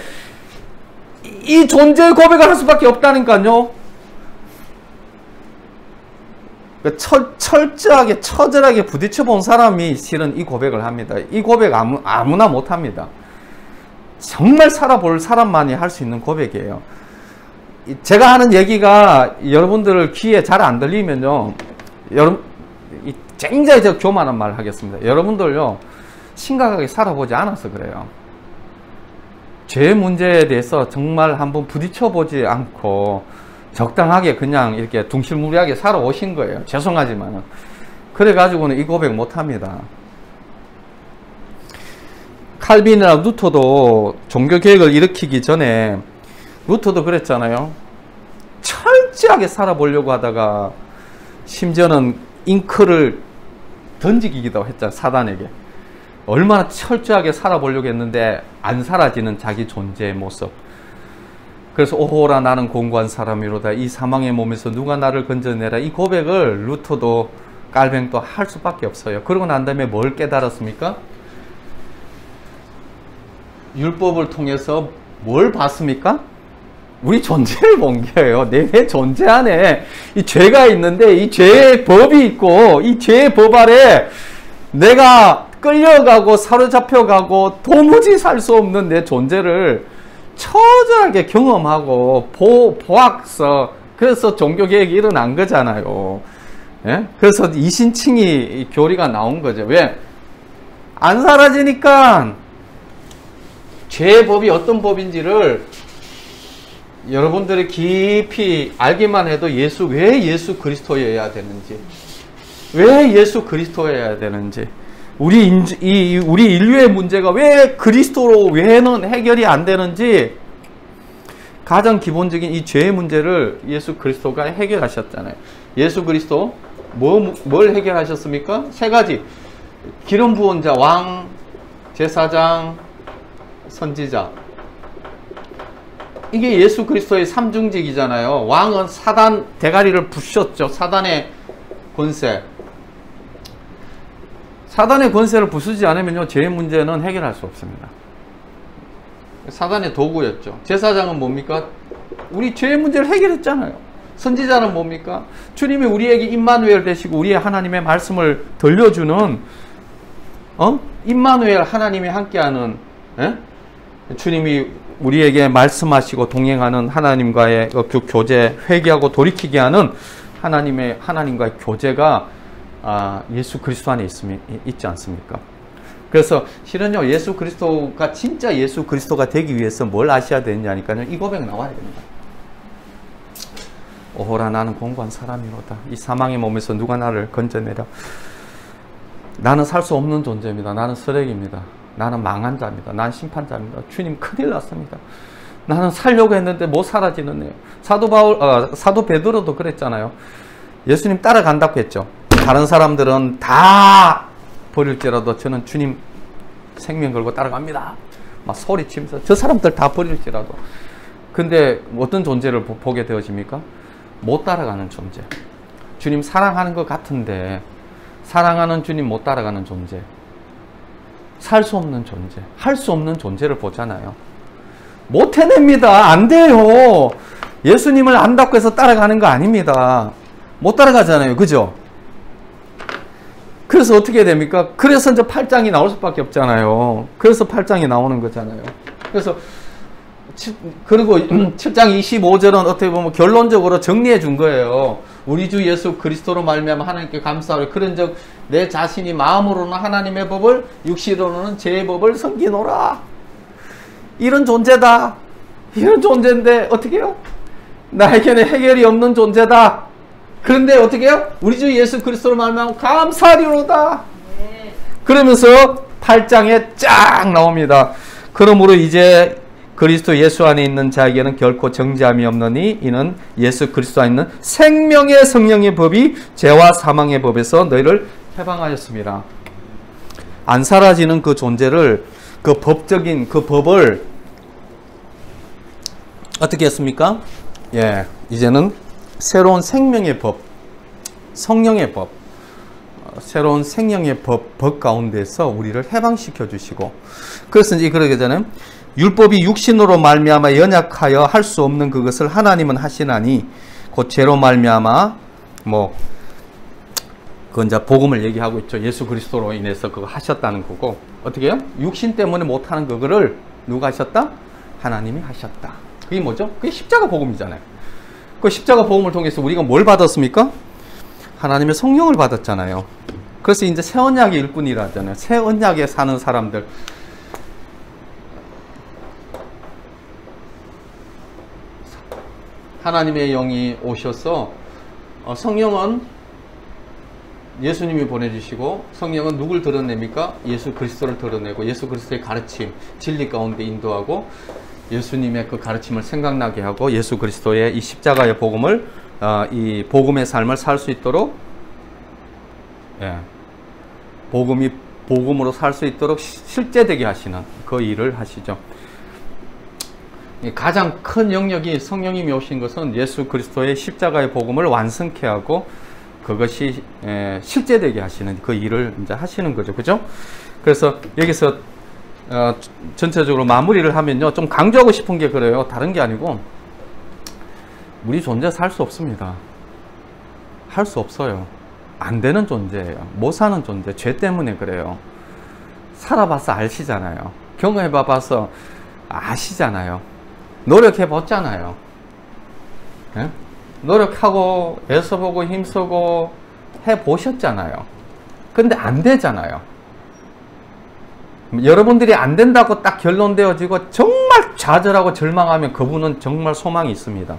이 존재의 고백을 할 수밖에 없다니까요. 철저하게 처절하게 부딪혀 본 사람이 실은 이 고백을 합니다. 이 고백 아무나 못합니다. 정말 살아볼 사람만이 할 수 있는 고백이에요. 제가 하는 얘기가 여러분들 귀에 잘 안 들리면요, 여러분 굉장히 제가 교만한 말을 하겠습니다. 여러분들요 심각하게 살아보지 않아서 그래요. 죄 문제에 대해서 정말 한번 부딪혀보지 않고 적당하게 그냥 이렇게 둥실무리하게 살아오신 거예요. 죄송하지만 그래가지고는 이 고백 못합니다. 칼빈이나 루터도 종교개혁을 일으키기 전에 루터도 그랬잖아요. 철저하게 살아보려고 하다가 심지어는 잉크를 던지기도 했잖아요. 사단에게. 얼마나 철저하게 살아보려고 했는데 안 사라지는 자기 존재의 모습. 그래서 오호라 나는 공고한 사람이로다. 이 사망의 몸에서 누가 나를 건져내라. 이 고백을 루터도 깔뱅도 할 수밖에 없어요. 그러고 난 다음에 뭘 깨달았습니까? 율법을 통해서 뭘 봤습니까? 우리 존재를 본 거예요. 내 존재 안에 이 죄가 있는데 이 죄의 법이 있고 이 죄의 법 아래 내가 끌려가고 사로잡혀가고 도무지 살 수 없는 내 존재를 처절하게 경험하고 보악서. 그래서 종교개혁이 일어난 거잖아요. 예? 그래서 이신칭의 교리가 나온 거죠. 왜? 안 사라지니까 죄의 법이 어떤 법인지를 여러분들이 깊이 알기만 해도 왜 예수 그리스도여야 되는지, 왜 예수 그리스도여야 되는지, 우리 인류의 문제가 왜 그리스도로 외에는 해결이 안 되는지 가장 기본적인 이 죄의 문제를 예수 그리스도가 해결하셨잖아요. 예수 그리스도 뭘 해결하셨습니까? 세 가지. 기름 부은 자, 왕, 제사장, 선지자. 이게 예수 그리스도의 삼중직이잖아요. 왕은 사단 대가리를 부셨죠. 사단의 권세. 사단의 권세를 부수지 않으면요, 죄의 문제는 해결할 수 없습니다. 사단의 도구였죠. 제사장은 뭡니까? 우리 죄의 문제를 해결했잖아요. 선지자는 뭡니까? 주님이 우리에게 임마누엘 되시고 우리의 하나님의 말씀을 들려주는 임마누엘, 하나님이 함께하는, 주님이 우리에게 말씀하시고 동행하는 하나님과의 그 교제, 회개하고 돌이키게 하는 하나님과의 교제가 예수 그리스도 안에 있지 않습니까? 그래서 실은요, 예수 그리스도가 진짜 예수 그리스도가 되기 위해서 뭘 아셔야 되느냐니까요, 이 고백 나와야 됩니다. 오호라 나는 공고한 사람이로다. 이 사망의 몸에서 누가 나를 건져내라. 나는 살 수 없는 존재입니다. 나는 쓰레기입니다. 나는 망한 자입니다. 나는 심판자입니다. 주님 큰일 났습니다. 나는 살려고 했는데 못 살아지는데요. 사도 베드로도 그랬잖아요. 예수님 따라간다고 했죠. 다른 사람들은 다 버릴지라도 저는 주님 생명 걸고 따라갑니다. 막 소리치면서 저 사람들 다 버릴지라도. 근데 어떤 존재를 보게 되어집니까? 못 따라가는 존재. 주님 사랑하는 것 같은데 사랑하는 주님 못 따라가는 존재. 살 수 없는 존재. 할 수 없는 존재를 보잖아요. 못 해냅니다. 안 돼요. 예수님을 안다고 해서 따라가는 거 아닙니다. 못 따라가잖아요. 그죠? 그래서 어떻게 됩니까? 그래서 이제 8장이 나올 수밖에 없잖아요. 그래서 8장이 나오는 거잖아요. 그리고 7장 25절은 어떻게 보면 결론적으로 정리해 준 거예요. 우리 주 예수 그리스도로 말미암아 하나님께 감사하라. 그런즉 내 자신이 마음으로는 하나님의 법을, 육시로는 죄의 법을 섬기노라. 이런 존재다. 이런 존재인데 어떻게 해요? 나에게는 해결이 없는 존재다. 그런데 어떻게 해요? 우리 주 예수 그리스도로 말미암아 감사하리로다. 그러면서 8장에 쫙 나옵니다. 그러므로 이제 그리스도 예수 안에 있는 자에게는 결코 정죄함이 없느니 이는 예수 그리스도 안에 있는 생명의 성령의 법이 죄와 사망의 법에서 너희를 해방하였습니다. 안 사라지는 그 존재를, 그 법적인 그 법을 어떻게 했습니까? 예, 이제는 새로운 생명의 법, 성령의 법, 새로운 생명의 법 가운데서 우리를 해방시켜 주시고, 그래서 이제 그러게 되잖아요. 율법이 육신으로 말미암아 연약하여 할 수 없는 그것을 하나님은 하시나니 곧 죄로 말미암아 그건 이제 복음을 얘기하고 있죠. 예수 그리스도로 인해서 그거 하셨다는 거고, 어떻게 해요? 육신 때문에 못하는 그거를 누가 하셨다? 하나님이 하셨다. 그게 뭐죠? 그게 십자가 복음이잖아요. 그 십자가 복음을 통해서 우리가 뭘 받았습니까? 하나님의 성령을 받았잖아요. 그래서 이제 새 언약의 일꾼이라 하잖아요. 새 언약에 사는 사람들. 하나님의 영이 오셔서 성령은 예수님이 보내주시고, 성령은 누굴 드러냅니까? 예수 그리스도를 드러내고, 예수 그리스도의 가르침, 진리 가운데 인도하고, 예수님의 그 가르침을 생각나게 하고, 예수 그리스도의 이 십자가의 복음을, 이 복음의 삶을 살 수 있도록, 복음으로 살 수 있도록 실제되게 하시는 그 일을 하시죠. 가장 큰 영역이 성령님이 오신 것은 예수 그리스도의 십자가의 복음을 완성케 하고, 그것이 실제되게 하시는 그 일을 이제 하시는 거죠. 그죠? 그래서 여기서 전체적으로 마무리를 하면요, 좀 강조하고 싶은 게 그래요. 다른 게 아니고, 우리 존재 살 수 없습니다. 할 수 없어요. 안 되는 존재예요. 못 사는 존재. 죄 때문에 그래요. 살아봐서 아시잖아요. 경험해봐서 아시잖아요. 노력해봤잖아요. 네? 노력하고 애써보고 힘쓰고 해보셨잖아요. 근데 안 되잖아요. 여러분들이 안 된다고 딱 결론되어지고 정말 좌절하고 절망하면 그분은 정말 소망이 있습니다.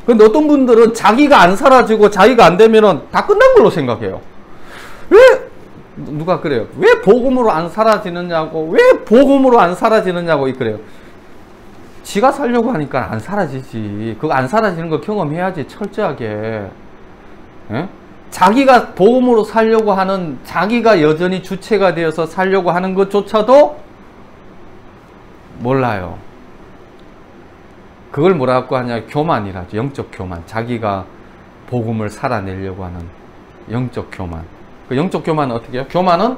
근데 어떤 분들은 자기가 안 사라지고 자기가 안 되면은 다 끝난 걸로 생각해요. 왜? 누가 그래요? 왜 복음으로 안 사라지느냐고, 왜 복음으로 안 사라지느냐고 그래요. 지가 살려고 하니까 안 사라지지. 그거 안 사라지는 거 경험해야지, 철저하게. 예? 자기가 복음으로 살려고 하는, 자기가 여전히 주체가 되어서 살려고 하는 것조차도 몰라요. 그걸 뭐라고 하냐? 교만이라죠. 영적 교만. 자기가 복음을 살아내려고 하는 영적 교만. 그 영적 교만은 어떻게 해요? 교만은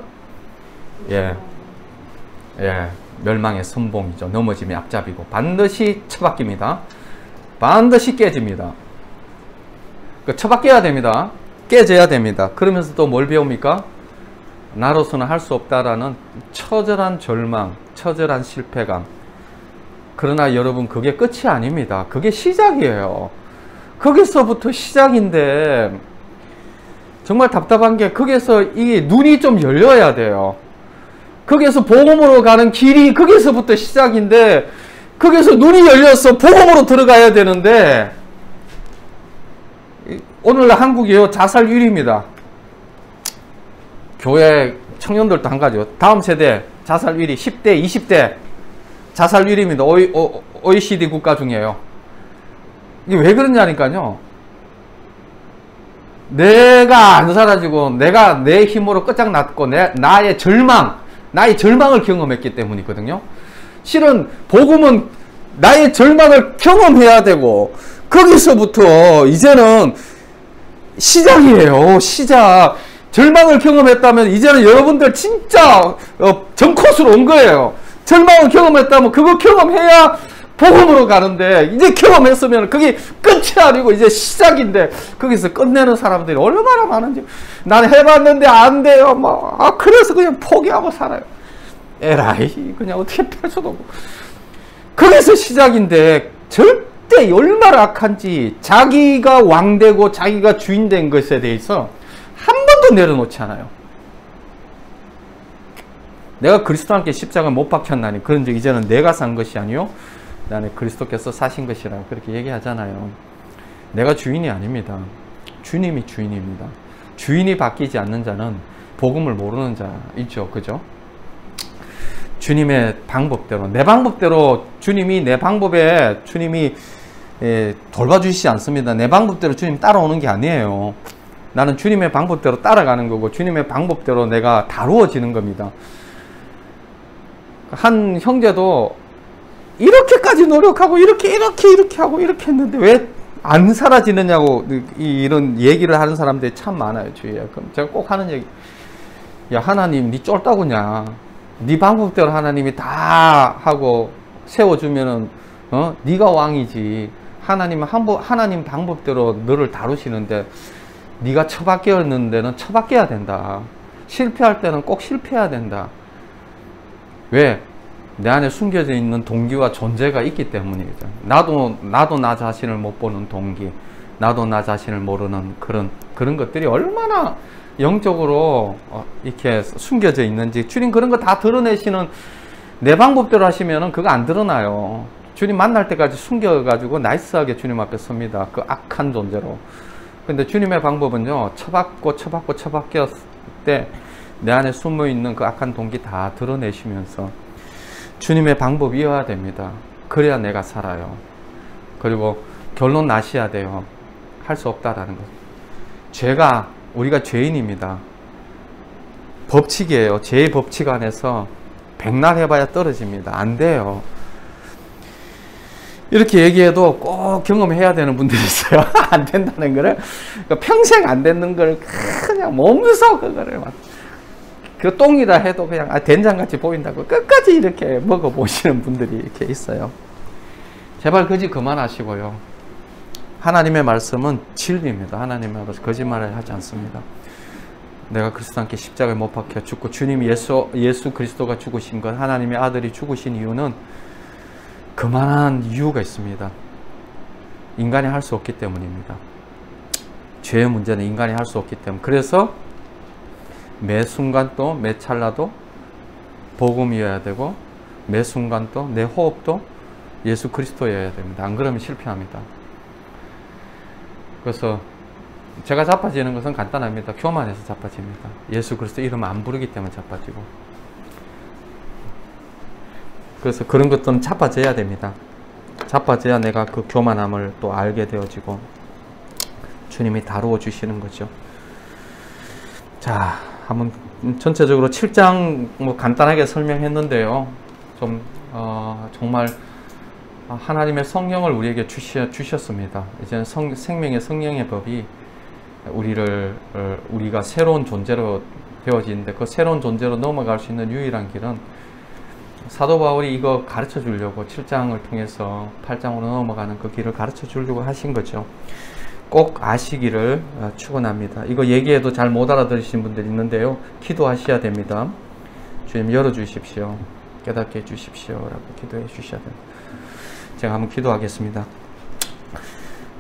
멸망의 선봉이죠. 넘어짐의 앞잡이고 반드시 처박힙니다. 반드시 깨집니다. 그 처박혀야 됩니다. 깨져야 됩니다. 그러면서 또 뭘 배웁니까? 나로서는 할 수 없다라는 처절한 절망, 처절한 실패감. 그러나 여러분, 그게 끝이 아닙니다. 그게 시작이에요. 거기서부터 시작인데, 정말 답답한 게 거기서 이 눈이 좀 열려야 돼요. 거기서 복음으로 가는 길이 거기서부터 시작인데, 거기서 눈이 열려서 복음으로 들어가야 되는데, 오늘날 한국이요, 자살 1위입니다. 교회 청년들도 한 가지요. 다음 세대 자살 1위, 10대, 20대 자살 1위입니다. OECD 국가 중에요. 이게 왜 그러냐니까요. 내가 안 사라지고, 내가 내 힘으로 끝장났고, 나의 절망을 경험했기 때문이거든요. 실은 복음은 나의 절망을 경험해야 되고, 거기서부터 이제는 시작이에요. 시작. 절망을 경험했다면 이제는 여러분들 진짜 정코스로 온 거예요. 절망을 경험했다면 그거 경험해야 복음으로 가는데, 이제 경험했으면 그게 끝이 아니고 이제 시작인데, 거기서 끝내는 사람들이 얼마나 많은지. 난 해봤는데 안 돼요. 그래서 그냥 포기하고 살아요. 에라이, 그냥 어떻게 할 수도 없고. 거기서 시작인데, 절대 얼마나 악한지, 자기가 왕되고 자기가 주인된 것에 대해서 한 번도 내려놓지 않아요. 내가 그리스도와 함께 십자가에 못 박혔나니 그런즉 이제는 내가 산 것이 아니요 나는 그리스도께서 사신 것이라, 그렇게 얘기하잖아요. 내가 주인이 아닙니다. 주님이 주인입니다. 주인이 바뀌지 않는 자는 복음을 모르는 자 있죠. 그죠? 주님의 방법대로, 내 방법대로 주님이 내 방법에 주님이 돌봐주시지 않습니다. 내 방법대로 주님 따라오는 게 아니에요. 나는 주님의 방법대로 따라가는 거고 주님의 방법대로 내가 다루어지는 겁니다. 한 형제도 이렇게까지 노력하고 이렇게 하고 이렇게 했는데 왜 안 사라지느냐고 이런 얘기를 하는 사람들이 참 많아요. 주위에. 그럼 제가 꼭 하는 얘기, 야 하나님 니 쫄따구냐, 네 방법대로 하나님이 다 하고 세워주면은 네가 왕이지. 하나님 방법대로 너를 다루시는데 네가 처박혀있는 데는 처박혀야 된다. 실패할 때는 꼭 실패해야 된다. 왜? 내 안에 숨겨져 있는 동기와 존재가 있기 때문이죠. 나도 나 자신을 못 보는 동기, 나도 나 자신을 모르는 그런 것들이 얼마나 영적으로 이렇게 숨겨져 있는지. 주님 그런 거 다 드러내시는, 내 방법대로 하시면은 그거 안 드러나요. 주님 만날 때까지 숨겨가지고 나이스하게 주님 앞에 섭니다. 그 악한 존재로. 근데 주님의 방법은요, 처박혔을 때 내 안에 숨어 있는 그 악한 동기 다 드러내시면서 주님의 방법이어야 됩니다. 그래야 내가 살아요. 그리고 결론 나셔야 돼요. 할 수 없다라는 것. 우리가 죄인입니다. 법칙이에요. 죄의 법칙 안에서 백날 해봐야 떨어집니다. 안 돼요. 이렇게 얘기해도 꼭 경험해야 되는 분들이 있어요. 안 된다는 거를. 그러니까 평생 안 되는 걸 그냥 몸소 그거를 막. 그 똥이라 해도 그냥 된장같이 보인다고 끝까지 이렇게 먹어보시는 분들이 이렇게 있어요. 제발 거짓 그만하시고요. 하나님의 말씀은 진리입니다. 하나님의 말씀 거짓말을 하지 않습니다. 내가 그리스도 함께 십자가에 못 박혀 죽고 주님이 예수 그리스도가 죽으신 것, 하나님의 아들이 죽으신 이유는 그만한 이유가 있습니다. 인간이 할 수 없기 때문입니다. 죄의 문제는 인간이 할 수 없기 때문에. 그래서 매 순간도 매 찰나도 복음이어야 되고 매 순간도 내 호흡도 예수 그리스도여야 됩니다. 안 그러면 실패합니다. 그래서 제가 자빠지는 것은 간단합니다. 교만해서 자빠집니다. 예수 그리스도 이름 안 부르기 때문에 자빠지고. 그래서 그런 것들은 자빠져야 됩니다. 자빠져야 내가 그 교만함을 또 알게 되어지고 주님이 다루어 주시는 거죠. 자, 한번 전체적으로 7장 뭐 간단하게 설명했는데요. 좀 정말 하나님의 성령을 우리에게 주셨습니다. 이제는 생명의 성령의 법이 우리가 새로운 존재로 되어지는데, 그 새로운 존재로 넘어갈 수 있는 유일한 길은 사도 바울이 이거 가르쳐 주려고 7장을 통해서 8장으로 넘어가는 그 길을 가르쳐 주려고 하신 거죠. 꼭 아시기를 축원합니다. 이거 얘기해도 잘 못 알아들으시는 분들이 있는데요. 기도하셔야 됩니다. 주님 열어주십시오. 깨닫게 해주십시오. 라고 기도해 주셔야 됩니다. 제가 한번 기도하겠습니다.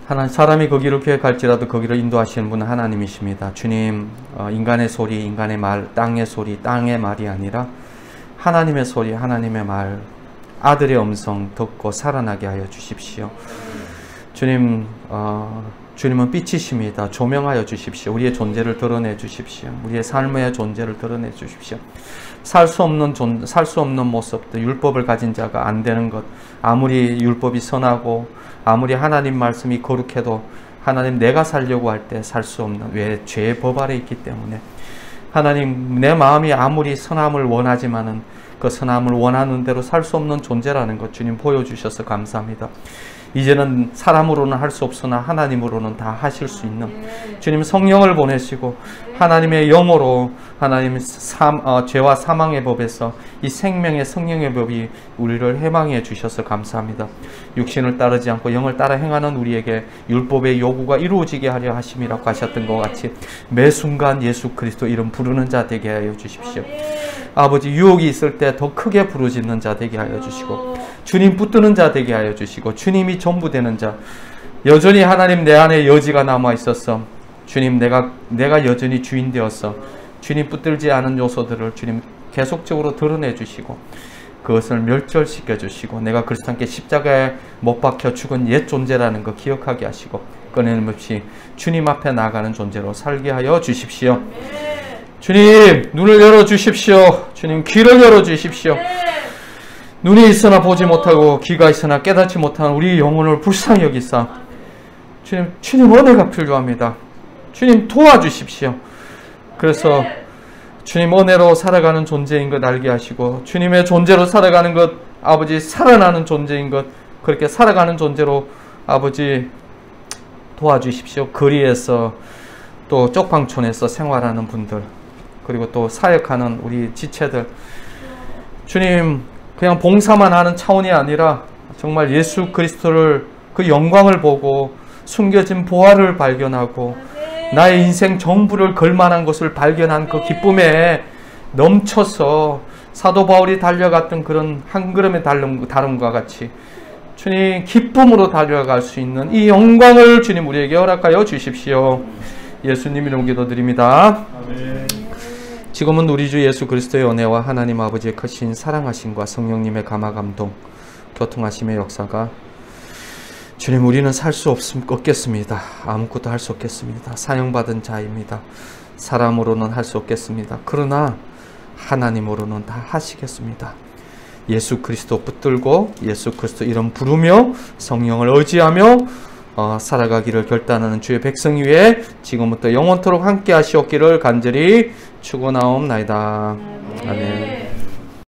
하나님, 사람이 거기를 계획할지라도 거기를 인도하시는 분은 하나님이십니다. 주님, 인간의 소리, 인간의 말, 땅의 소리, 땅의 말이 아니라 하나님의 소리, 하나님의 말, 아들의 음성 듣고 살아나게 하여 주십시오. 주님, 주님은 빛이십니다. 조명하여 주십시오. 우리의 존재를 드러내 주십시오. 우리의 삶의 존재를 드러내 주십시오. 살 수 없는 모습들, 율법을 가진 자가 안 되는 것, 아무리 율법이 선하고 아무리 하나님 말씀이 거룩해도 하나님, 내가 살려고 할 때 살 수 없는, 왜? 죄의 법 아래 있기 때문에. 하나님, 내 마음이 아무리 선함을 원하지만은 그 선함을 원하는 대로 살 수 없는 존재라는 것 주님 보여주셔서 감사합니다. 이제는 사람으로는 할 수 없으나 하나님으로는 다 하실 수 있는 주님 성령을 보내시고 하나님의 영으로 하나님 죄와 사망의 법에서 이 생명의 성령의 법이 우리를 해방해 주셔서 감사합니다. 육신을 따르지 않고 영을 따라 행하는 우리에게 율법의 요구가 이루어지게 하려 하심이라고 하셨던 것 같이 매 순간 예수 그리스도 이름 부르는 자 되게 하여 주십시오. 아버지, 유혹이 있을 때 더 크게 부르짖는 자 되게 하여 주시고 주님 붙드는 자 되게 하여 주시고 주님이 전부 되는 자, 여전히 하나님 내 안에 여지가 남아 있었어. 주님, 내가 여전히 주인 되었어. 주님 붙들지 않은 요소들을 주님 계속적으로 드러내 주시고 그것을 멸절시켜 주시고 내가 그리스도 함께 십자가에 못 박혀 죽은 옛 존재라는 거 기억하게 하시고 끊임없이 주님 앞에 나가는 존재로 살게 하여 주십시오. 주님, 눈을 열어주십시오. 주님, 귀를 열어주십시오. 눈이 있으나 보지 못하고 귀가 있으나 깨닫지 못하는 우리 영혼을 불쌍히 여기사 주님 은혜가 필요합니다. 주님 도와주십시오. 그래서 주님 은혜로 살아가는 존재인 것 알게 하시고 주님의 존재로 살아가는 것 아버지 살아나는 존재인 것 그렇게 살아가는 존재로 아버지 도와주십시오. 거리에서 또 쪽방촌에서 생활하는 분들 그리고 또 사역하는 우리 지체들 주님 그냥 봉사만 하는 차원이 아니라 정말 예수 그리스도를 그 영광을 보고 숨겨진 보화를 발견하고 나의 인생 전부를 걸만한 것을 발견한 그 기쁨에 넘쳐서 사도 바울이 달려갔던 그런 한 걸음의 다름과 같이 주님 기쁨으로 달려갈 수 있는 이 영광을 주님 우리에게 허락하여 주십시오. 예수님 이름 기도드립니다. 아멘. 지금은 우리 주 예수 그리스도의 은혜와 하나님 아버지의 크신 사랑하심과 성령님의 감화감동 교통하심의 역사가 주님 우리는 살 수 없겠습니다. 아무것도 할 수 없겠습니다. 사용받은 자입니다. 사람으로는 할 수 없겠습니다. 그러나 하나님으로는 다 하시겠습니다. 예수 그리스도 붙들고 예수 그리스도 이름 부르며 성령을 의지하며 살아가기를 결단하는 주의 백성 위에 지금부터 영원토록 함께 하시옵기를 간절히 축원하옵나이다. 아멘.